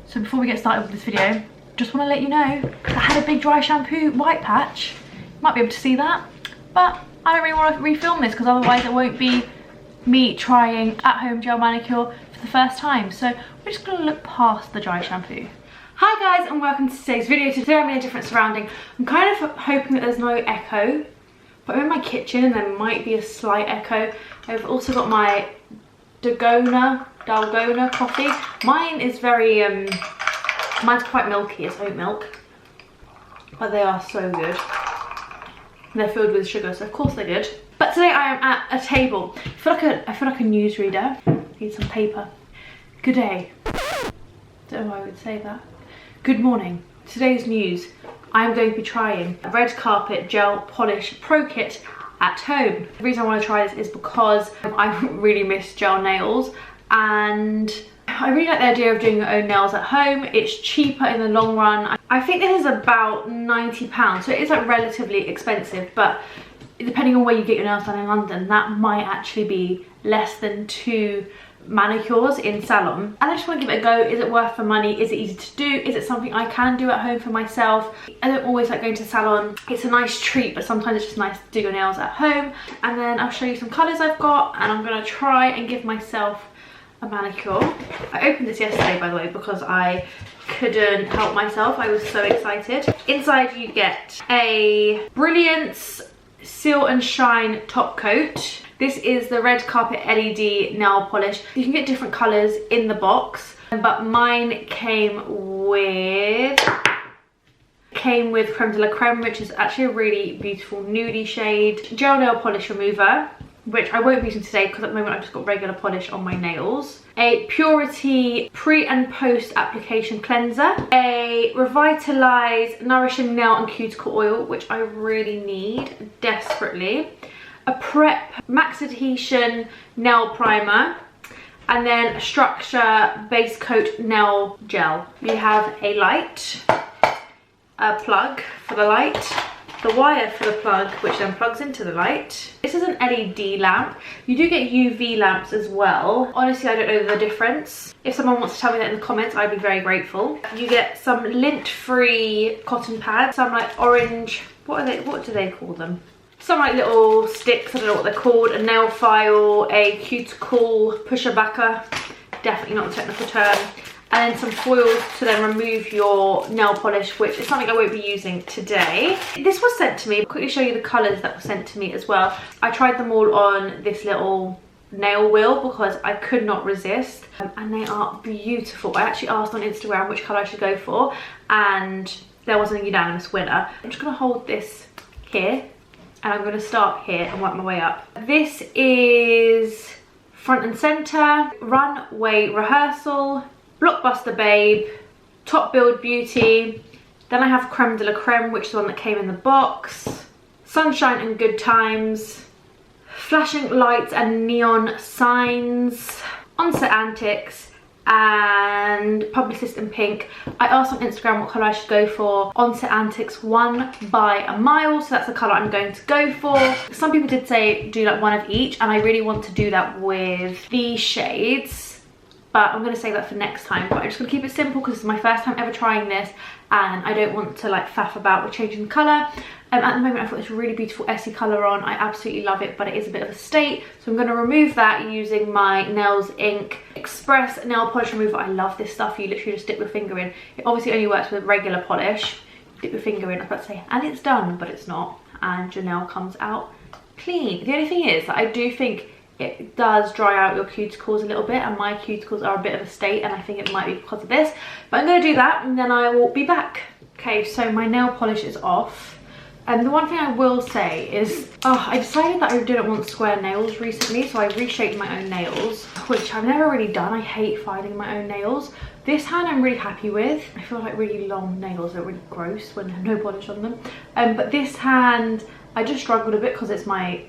So before we get started with this video, just want to let you know I had a big dry shampoo white patch. You might be able to see that, but I don't really want to refilm this because otherwise it won't be me trying at-home gel manicure for the first time. So we're just going to look past the dry shampoo. Hi guys and welcome to today's video. Today I'm in a different surrounding. I'm kind of hoping that there's no echo, but I'm in my kitchen and there might be a slight echo. I've also got my Dalgona coffee. Mine is very, mine's quite milky, it's oat milk. But they are so good. They're filled with sugar, so of course they're good. But today I am at a table. I feel like a newsreader. I need some paper. Good day. Don't know why I would say that. Good morning. Today's news. I am going to be trying a red carpet gel polish pro kit at home. The reason I want to try this is because I really miss gel nails and I really like the idea of doing your own nails at home. It's cheaper in the long run. I think this is about £90, so it is like relatively expensive, but depending on where you get your nails done in London, that might actually be less than 2 manicures in salon. And I just want to give it a go. Is it worth the money? Is it easy to do? Is it something I can do at home for myself? I don't always like going to the salon. It's a nice treat, but sometimes it's just nice to do your nails at home. And then I'll show you some colours I've got, and I'm going to try and give myself a manicure. I opened this yesterday, by the way, because I couldn't help myself. I was so excited. Inside you get a Brilliance Seal and Shine top coat. This is the red carpet LED nail polish. You can get different colours in the box, but mine came with Creme De La Creme, which is actually a really beautiful nudie shade. Gel nail polish remover, which I won't be using today because at the moment I've just got regular polish on my nails. A Purity pre and post application cleanser. A Revitalize Nourishing Nail and Cuticle Oil, which I really need desperately. A Prep Max Adhesion Nail Primer. And then a Structure Base Coat Nail Gel. You have a light, a plug for the light, the wire for the plug, which then plugs into the light. This is an LED lamp. You do get UV lamps as well. Honestly, I don't know the difference. If someone wants to tell me that in the comments, I'd be very grateful. You get some lint-free cotton pads, some like orange, what do they call them? Some like little sticks, I don't know what they're called, a nail file, a cuticle pusher backer, definitely not the technical term, and then some foils to then remove your nail polish, which is something I won't be using today. This was sent to me. I'll quickly show you the colours that were sent to me as well. I tried them all on this little nail wheel because I could not resist, and they are beautiful. I actually asked on Instagram which colour I should go for, and there wasn't a unanimous winner. I'm just going to hold this here, and I'm going to start here and work my way up. This is Front and Centre, Runway Rehearsal, Blockbuster Babe, Top Build Beauty. Then I have Creme De La Creme, which is the one that came in the box. Sunshine and Good Times, Flashing Lights and Neon Signs, on Set Antics, and Publicist in Pink. I asked on Instagram what colour I should go for. On Set Antics, 1 by a mile, so that's the colour I'm going to go for. Some people did say do like one of each, and I really want to do that with these shades, but I'm going to save that for next time. But I'm just going to keep it simple because it's my first time ever trying this, and I don't want to like faff about with changing the colour. At the moment I've got this really beautiful Essie colour on. I absolutely love it, but it is a bit of a state, so I'm going to remove that using my Nails Inc Express nail polish remover. I love this stuff. You literally just dip your finger in. It obviously only works with regular polish. Dip your finger in, I was about to say, and it's done, but it's not, and your nail comes out clean. The only thing is that I do think it does dry out your cuticles a little bit, and my cuticles are a bit of a state, and I think it might be because of this, but I'm going to do that and then I will be back. Okay, so my nail polish is off. And the one thing I will say is, I decided that I didn't want square nails recently, so I reshaped my own nails, which I've never really done. I hate filing my own nails. This hand I'm really happy with. I feel like really long nails are really gross when there's no polish on them. But this hand, I just struggled a bit because it's my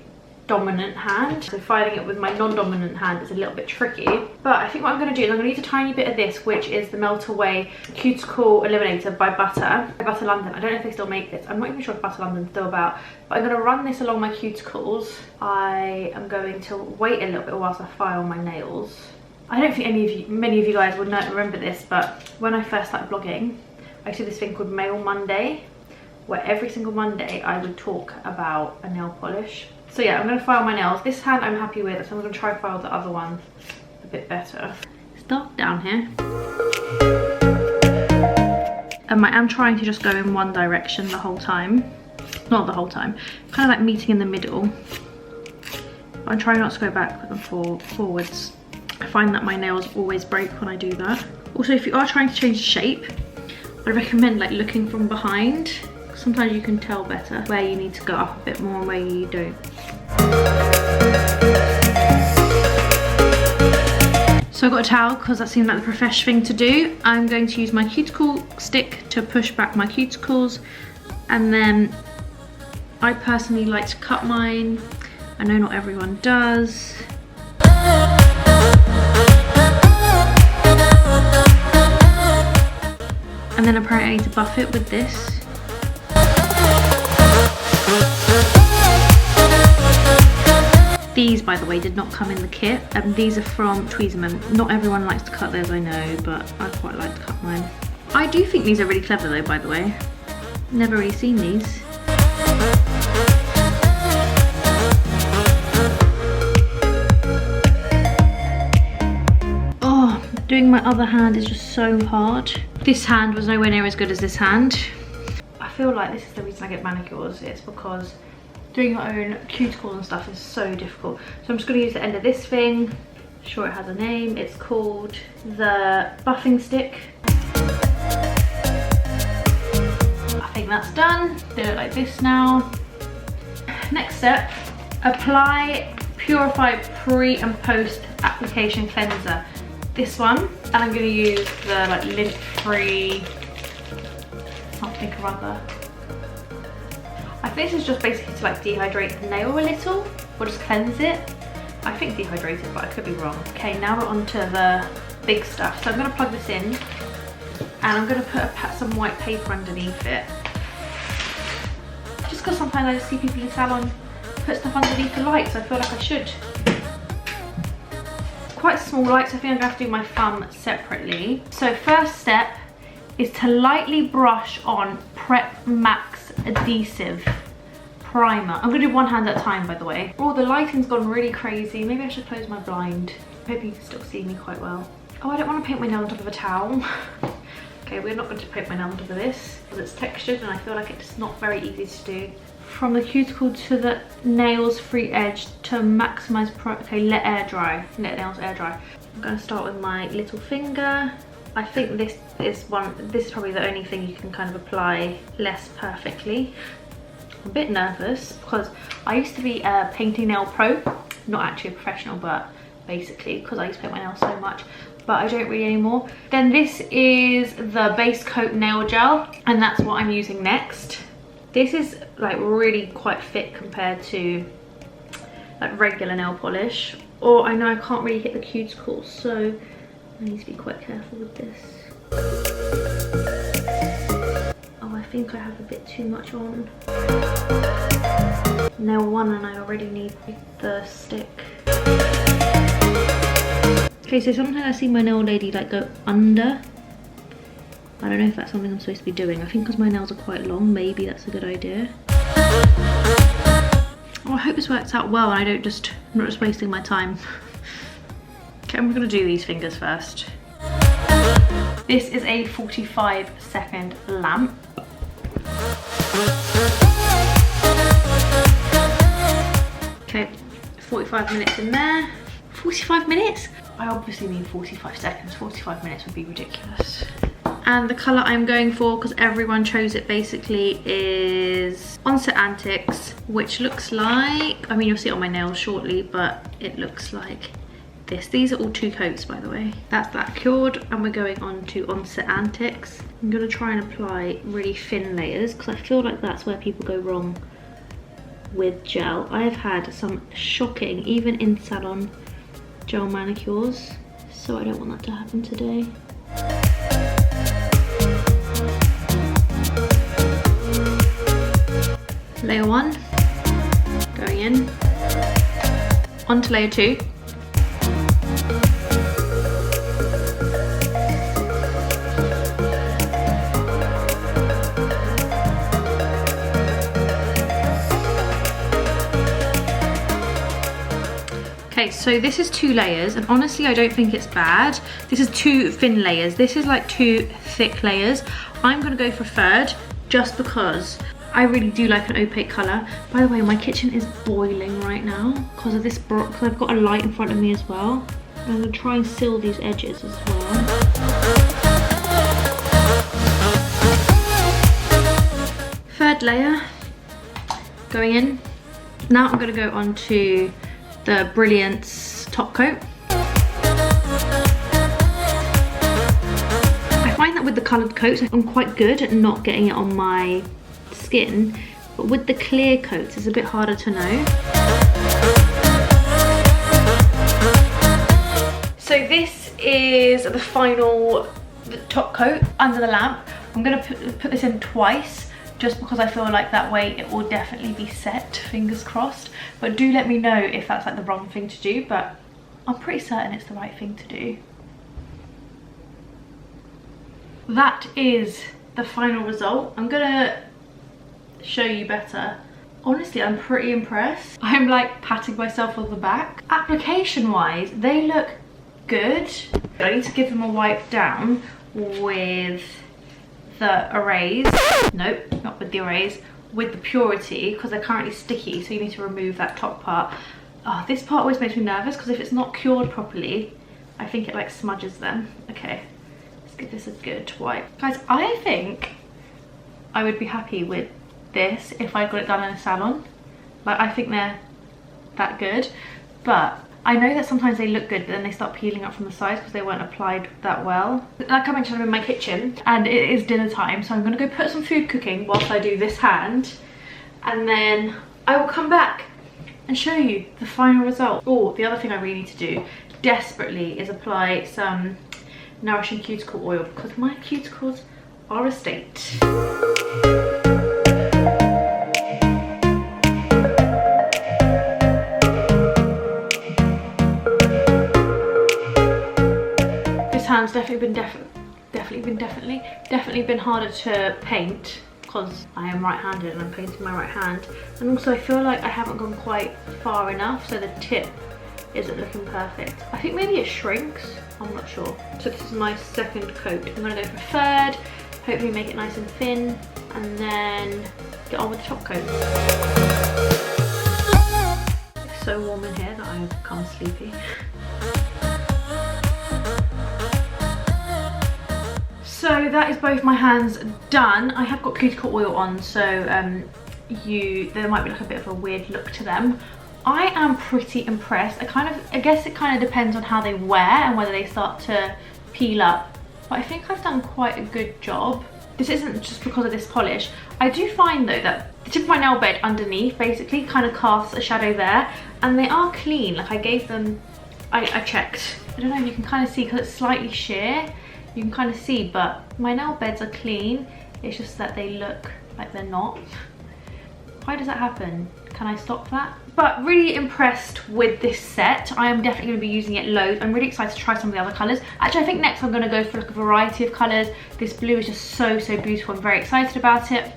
dominant hand, so filing it with my non-dominant hand is a little bit tricky. But I think what I'm going to do is I'm going to use a tiny bit of this, which is the Melt Away Cuticle Eliminator by Butter London. I don't know if they still make this. I'm not even sure if Butter London's still about, but I'm going to run this along my cuticles. I am going to wait a little bit whilst I file my nails. I don't think many of you guys would remember this, but when I first started blogging, I did this thing called Mail Monday, where every single Monday I would talk about a nail polish. So yeah, I'm going to file my nails. This hand I'm happy with, so I'm going to try file the other one a bit better. It's dark down here. And I am trying to just go in one direction the whole time. Not the whole time, kind of like meeting in the middle. I'm trying not to go backwards and forwards. I find that my nails always break when I do that. Also, if you are trying to change the shape, I recommend like looking from behind. Sometimes you can tell better where you need to go up a bit more and where you don't. So I got a towel because that seemed like the professional thing to do. I'm going to use my cuticle stick to push back my cuticles, and then I personally like to cut mine. I know not everyone does. And then apparently I need to buff it with this. These, by the way, did not come in the kit. These are from Tweezerman. Not everyone likes to cut theirs, I know, but I quite like to cut mine. I do think these are really clever though, by the way. Never really seen these. Oh, doing my other hand is just so hard. This hand was nowhere near as good as this hand. I feel like this is the reason I get manicures. It's because doing your own cuticles and stuff is so difficult. So I'm just going to use the end of this thing. Sure, it has a name. It's called the buffing stick. I think that's done. They look like this now. Next step, apply Purify Pre and Post Application Cleanser. This one, and I'm going to use the like lint-free something or other. I think this is just basically to like dehydrate the nail a little, or just cleanse it. I think dehydrated, but I could be wrong. Okay, now we're on to the big stuff. So I'm going to plug this in, and I'm going to put some white paper underneath it. Just because sometimes I just see people in the salon put stuff underneath the lights, I feel like I should. Quite small lights, I think I'm going to have to do my thumb separately. So first step is to lightly brush on Prep Max Adhesive Primer. I'm going to do one hand at a time, by the way. Oh, the lighting's gone really crazy. Maybe I should close my blind. Hope you can still see me quite well. Oh, I don't want to paint my nail on top of a towel. Okay, we're not going to paint my nail on top of this because it's textured and I feel like it's not very easy to do. From the cuticle to the nails free edge to maximize okay, let air dry. Let nails air dry. I'm going to start with my little finger. I think this is probably the only thing you can kind of apply less perfectly. I'm a bit nervous because I used to be a painting nail pro, not actually a professional, but basically because I used to paint my nails so much, but I don't really anymore. Then this is the base coat nail gel, and that's what I'm using next. This is like really quite thick compared to like regular nail polish. Or I know I can't really hit the cuticles, so I need to be quite careful with this. Oh, I think I have a bit too much on. Nail one and I already need the stick. Okay, so sometimes I see my nail lady like go under. I don't know if that's something I'm supposed to be doing. I think because my nails are quite long, maybe that's a good idea. Oh, I hope this works out well and I'm not just wasting my time. Okay, I'm gonna do these fingers first. This is a 45-second lamp. Okay, 45 minutes in there. 45 minutes? I obviously need 45 seconds. 45 minutes would be ridiculous. And the colour I'm going for, because everyone chose it basically, is on Set Antics, which looks like, I mean you'll see it on my nails shortly, but it looks like this. These are all 2 coats, by the way. That's that cured, and we're going on to Set Antics. I'm going to try and apply really thin layers because I feel like that's where people go wrong with gel. I've had some shocking, even in salon, gel manicures, so I don't want that to happen today. Layer 1, going in. On to layer 2. Okay, so this is 2 layers, and honestly I don't think it's bad. This is 2 thin layers. This is like 2 thick layers. I'm gonna go for third just because I really do like an opaque colour. By the way, my kitchen is boiling right now because of this, because I've got a light in front of me as well. I'm gonna try and seal these edges as well. Third layer going in. Now I'm gonna go on to the Brilliance top coat. I find that with the coloured coats, I'm quite good at not getting it on my skin, but with the clear coats, it's a bit harder to know. So this is the final top coat under the lamp. I'm gonna put this in twice, just because I feel like that way it will definitely be set, fingers crossed. But do let me know if that's like the wrong thing to do, but I'm pretty certain it's the right thing to do. That is the final result. I'm gonna show you better. Honestly, I'm pretty impressed. I'm like patting myself on the back. Application wise, they look good. I need to give them a wipe down with the Erase. Nope, not with the Erase, with the Purity, because they're currently sticky, so you need to remove that top part. Oh, this part always makes me nervous because if it's not cured properly, I think it like smudges them. Okay, let's give this a good wipe. Guys, I think I would be happy with this if I got it done in a salon. Like, I think they're that good, but I know that sometimes they look good, but then they start peeling up from the sides because they weren't applied that well. Like I mentioned, I'm in my kitchen and it is dinner time, so I'm gonna go put some food cooking whilst I do this hand, and then I will come back and show you the final result. Oh, the other thing I really need to do desperately is apply some nourishing cuticle oil because my cuticles are a state. Hand's definitely been harder to paint because I am right-handed and I'm painting my right hand, and also I feel like I haven't gone quite far enough, so the tip isn't looking perfect. I think maybe it shrinks, I'm not sure. So this is my second coat. I'm gonna go for third, hopefully make it nice and thin, and then get on with the top coat. It's so warm in here that I've become sleepy. So that is both my hands done. I have got cuticle oil on, so there might be like a bit of a weird look to them. I am pretty impressed. I guess it kind of depends on how they wear and whether they start to peel up, but I think I've done quite a good job. This isn't just because of this polish. I do find though that the tip of my nail bed underneath basically kind of casts a shadow there, and they are clean. Like I gave them, I checked. I don't know if you can kind of see because it's slightly sheer. You can kind of see, but my nail beds are clean. It's just that they look like they're not. Why does that happen? Can I stop that? But really impressed with this set. I am definitely going to be using it loads. I'm really excited to try some of the other colours. Actually, I think next I'm going to go for like a variety of colours. This blue is just so beautiful. I'm very excited about it.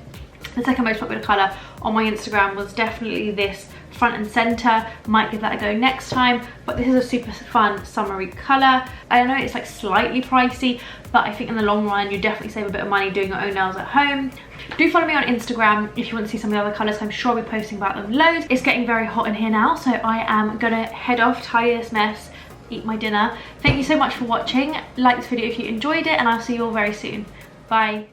The second most popular colour on my Instagram was definitely this front and center. Might give that a go next time, but this is a super fun summery color. I know it's like slightly pricey, but I think in the long run you definitely save a bit of money doing your own nails at home. Do follow me on Instagram if you want to see some of the other colors. I'm sure I'll be posting about them loads. It's getting very hot in here now, so I am gonna head off, tidy this mess, eat my dinner. Thank you so much for watching. Like this video if you enjoyed it, and I'll see you all very soon. Bye.